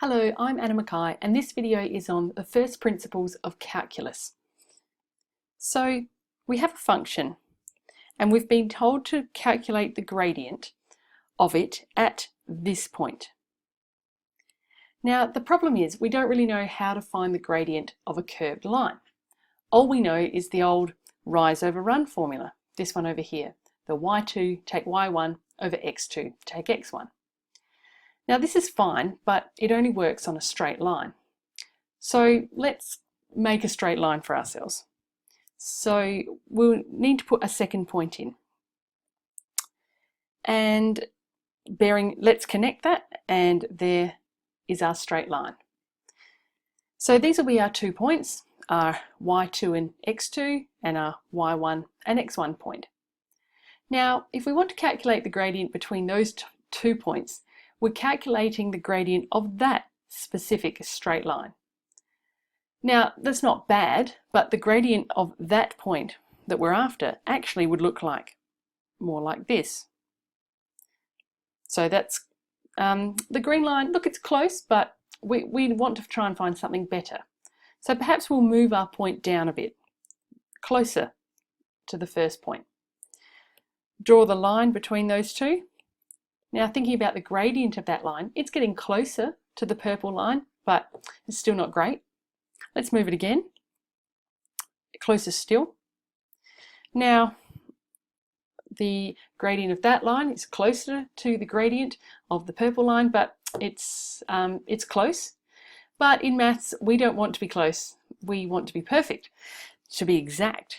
Hello, I'm Anna Mackay and this video is on the first principles of calculus. So we have a function and we've been told to calculate the gradient of it at this point. Now the problem is we don't really know how to find the gradient of a curved line. All we know is the old rise over run formula, this one over here, the y2 take y1 over x2 take x1. Now this is fine, but it only works on a straight line. So let's make a straight line for ourselves. So we'll need to put a second point in. And let's connect that, and there is our straight line. So these will be our 2 points, our y2 and x2, and our y1 and x1 point. Now, if we want to calculate the gradient between those 2 points, we're calculating the gradient of that specific straight line. Now, that's not bad, but the gradient of that point that we're after actually would look like more like this. So that's the green line. Look, it's close, but we want to try and find something better. So perhaps we'll move our point down a bit, closer to the first point. Draw the line between those two. Now thinking about the gradient of that line, it's getting closer to the purple line, but it's still not great. Let's move it again. Closer still. Now the gradient of that line is closer to the gradient of the purple line, but it's close. But in maths, we don't want to be close. We want to be perfect, to be exact.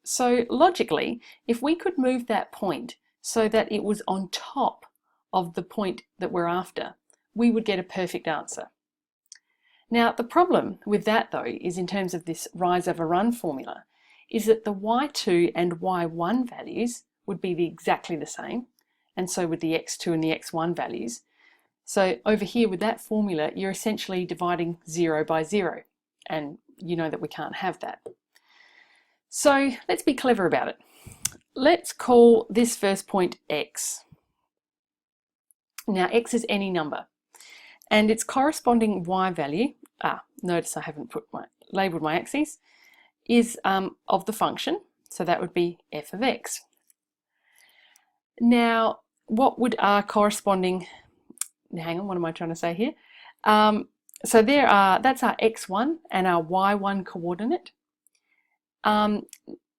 So logically, if we could move that point so that it was on top of the point that we're after, we would get a perfect answer. Now the problem with that though is, in terms of this rise over run formula, is that the y2 and y1 values would be exactly the same, and so would the x2 and the x1 values. So over here with that formula, you're essentially dividing 0 by 0, and you know that we can't have that. So let's be clever about it. Let's call this first point x. Now x is any number, and its corresponding y value, notice I haven't labelled my axes, is of the function, so that would be f of x. Now what would our corresponding, hang on, what am I trying to say here? So that's our x1 and our y1 coordinate. Now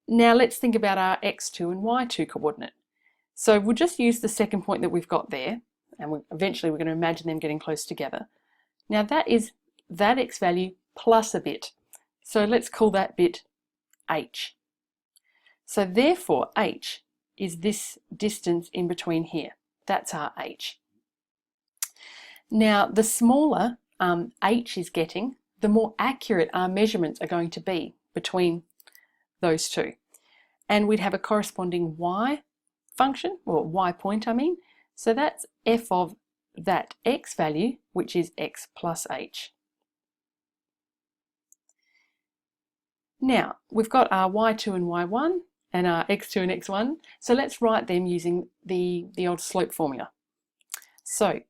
let's think about our x2 and y2 coordinate. So we'll just use the second point that we've got there, and eventually we're going to imagine them getting close together. Now that is that x value plus a bit. So let's call that bit h. So therefore h is this distance in between here. That's our h. Now the smaller h is getting, the more accurate our measurements are going to be between those two. And we'd have a corresponding y function, or y point I mean. So that's f of that x value, which is x plus h. Now we've got our y2 and y1 and our x2 and x1. So let's write them using the old slope formula. So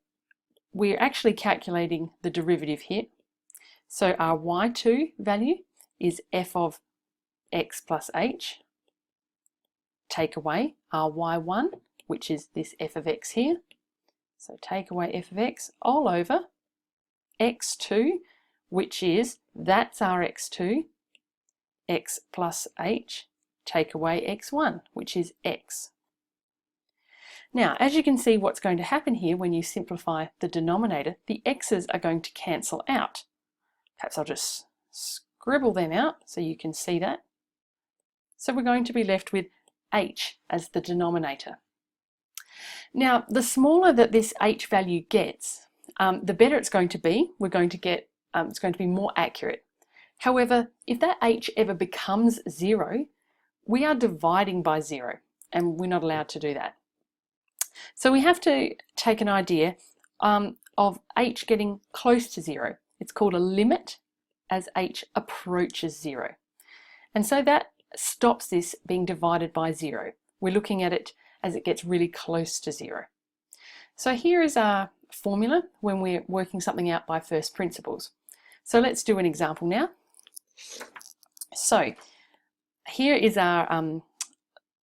we're actually calculating the derivative here. So our y2 value is f of x plus h. Take away our y1, which is this f of x here. So take away f of x all over x2, which is, that's our x2, x plus h, take away x1, which is x. Now, as you can see, what's going to happen here when you simplify the denominator, the x's are going to cancel out. Perhaps I'll just scribble them out so you can see that. So we're going to be left with h as the denominator. Now, the smaller that this h value gets, the better it's going to be. We're going to get, it's going to be more accurate. However, if that h ever becomes 0, we are dividing by 0, and we're not allowed to do that. So we have to take an idea of h getting close to 0. It's called a limit as h approaches 0. And so that stops this being divided by 0. We're looking at it as it gets really close to 0. So here is our formula when we're working something out by first principles. So let's do an example now. So here is our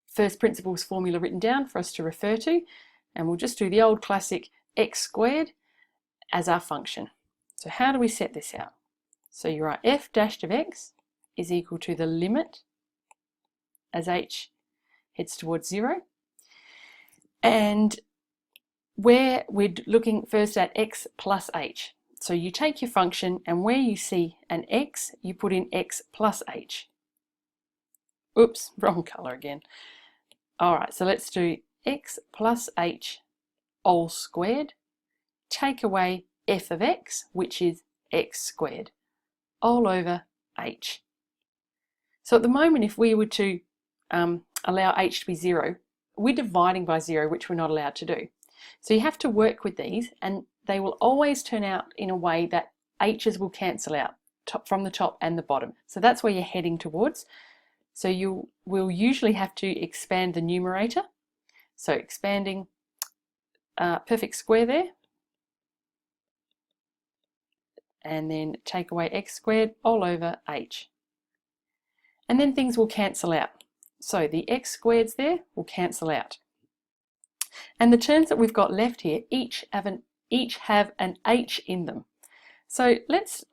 first principles formula written down for us to refer to, and we'll just do the old classic x squared as our function. So how do we set this out? So you write f dashed of x is equal to the limit as h heads towards 0, and where we're looking first at x plus h. So you take your function, and where you see an x, you put in x plus h. Oops, wrong colour again. All right, so let's do x plus h all squared, take away f of x, which is x squared, all over h. So at the moment, if we were to allow h to be 0, we're dividing by 0, which we're not allowed to do. So you have to work with these, and they will always turn out in a way that h's will cancel out from the top and the bottom. So that's where you're heading towards. So you will usually have to expand the numerator. So expanding perfect square there, and then take away x squared all over h. And then things will cancel out. So the x squareds there will cancel out. And the terms that we've got left here each have an h in them. So let's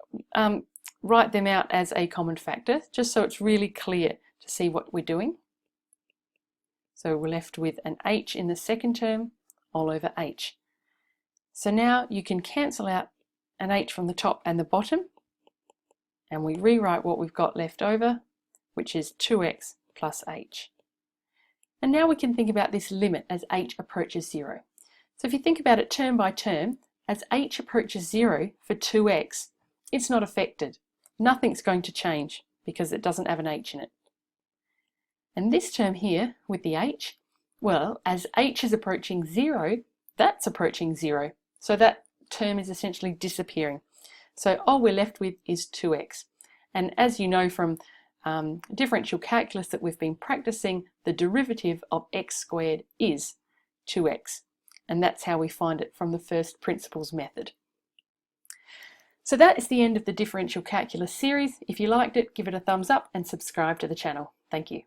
write them out as a common factor, just so it's really clear to see what we're doing. So we're left with an h in the second term all over h. So now you can cancel out an h from the top and the bottom, and we rewrite what we've got left over, which is 2x plus h. And now we can think about this limit as h approaches 0. So if you think about it term by term, as h approaches 0 for 2x, it's not affected. Nothing's going to change because it doesn't have an h in it. And this term here with the h, well, as h is approaching 0, that's approaching 0. So that term is essentially disappearing. So all we're left with is 2x. And as you know from differential calculus that we've been practicing, the derivative of x squared is 2x. And that's how we find it from the first principles method. So that is the end of the differential calculus series. If you liked it, give it a thumbs up and subscribe to the channel. Thank you.